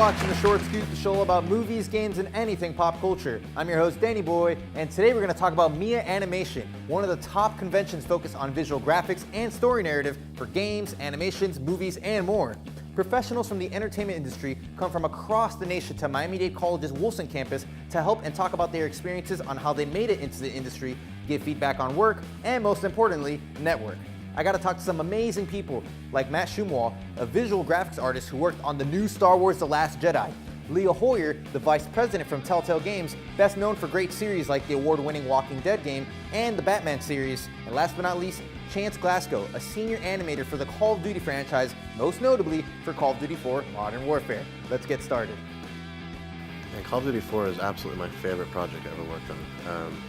watching The Short Scoop, the show about movies, games, and anything pop culture. I'm your host, Danny Boy, and today we're going to talk about Mia Animation, one of the top conventions focused on visual graphics and story narrative for games, animations, movies, and more. Professionals from the entertainment industry come from across the nation to Miami-Dade College's Wilson campus to help and talk about their experiences on how they made it into the industry, give feedback on work, and most importantly, network. I got to talk to some amazing people like Matt Shumway, a visual graphics artist who worked on the new Star Wars The Last Jedi. Leah Hoyer, the vice president from Telltale Games, best known for great series like the award-winning Walking Dead game and the Batman series. And last but not least, Chance Glasco, a senior animator for the Call of Duty franchise, most notably for Call of Duty 4 Modern Warfare. Let's get started. And Call of Duty 4 is absolutely my favorite project I ever worked on.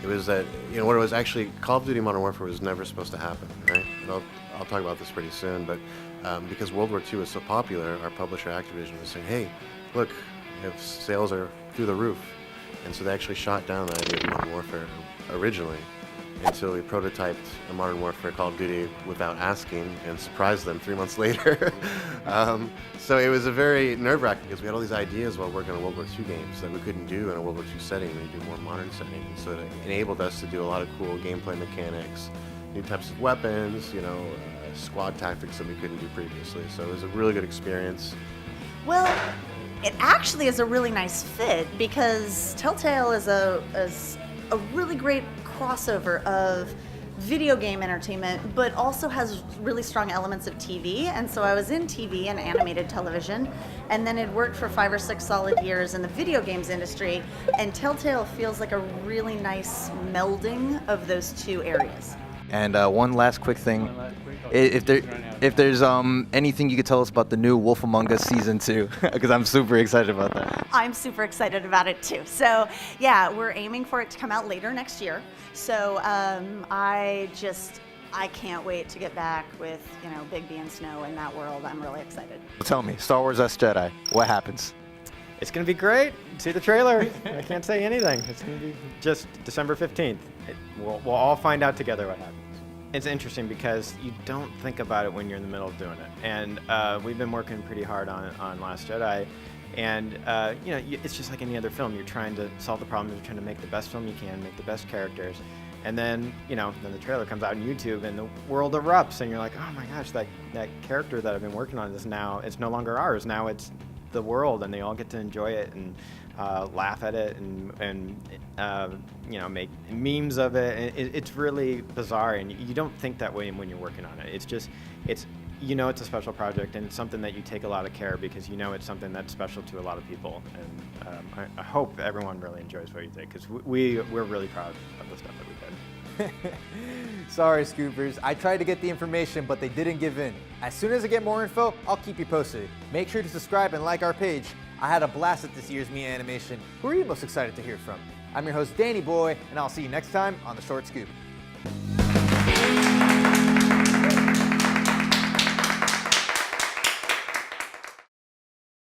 It was that, what it was actually, Call of Duty Modern Warfare was never supposed to happen, right? And I'll talk about this pretty soon, but because World War II was so popular, our publisher Activision was saying, hey, look, if sales are through the roof. And so they actually shot down the idea of Modern Warfare originally until we prototyped a Modern Warfare Call of Duty without asking and surprised them 3 months later. So it was a very nerve-wracking because we had all these ideas while working on World War II games that we couldn't do in a World War II setting. We do more modern setting, and so it enabled us to do a lot of cool gameplay mechanics, new types of weapons, squad tactics that we couldn't do previously. So it was a really good experience. Well, it actually is a really nice fit because Telltale is a really great crossover of video game entertainment, but also has really strong elements of TV. And so I was in TV and animated television, and then it worked for 5 or 6 solid years in the video games industry. And Telltale feels like a really nice melding of those two areas. And one last quick thing, if there's anything you could tell us about the new Wolf Among Us Season 2, because I'm super excited about that. I'm super excited about it too. So yeah, we're aiming for it to come out later next year. So I can't wait to get back with, Big B and Snow in that world. I'm really excited. Tell me, Star Wars Last Jedi, what happens? It's going to be great. See the trailer. I can't say anything. It's going to be just December 15th. We'll all find out together what happens. It's interesting because you don't think about it when you're in the middle of doing it. And we've been working pretty hard on Last Jedi. And, it's just like any other film. You're trying to solve the problem. You're trying to make the best film you can, make the best characters. And then, then the trailer comes out on YouTube and the world erupts. And you're like, oh my gosh, that character that I've been working on is now, it's no longer ours. Now it's the world, and they all get to enjoy it and laugh at it and make memes of it. It's really bizarre, and you don't think that way when you're working on it. It's it's a special project, and it's something that you take a lot of care because it's something that's special to a lot of people. And I hope everyone really enjoys what you did because we're really proud of the stuff that we did. Sorry, Scoopers. I tried to get the information, but they didn't give in. As soon as I get more info, I'll keep you posted. Make sure to subscribe and like our page. I had a blast at this year's Mia Animation. Who are you most excited to hear from? I'm your host, Danny Boy, and I'll see you next time on The Short Scoop.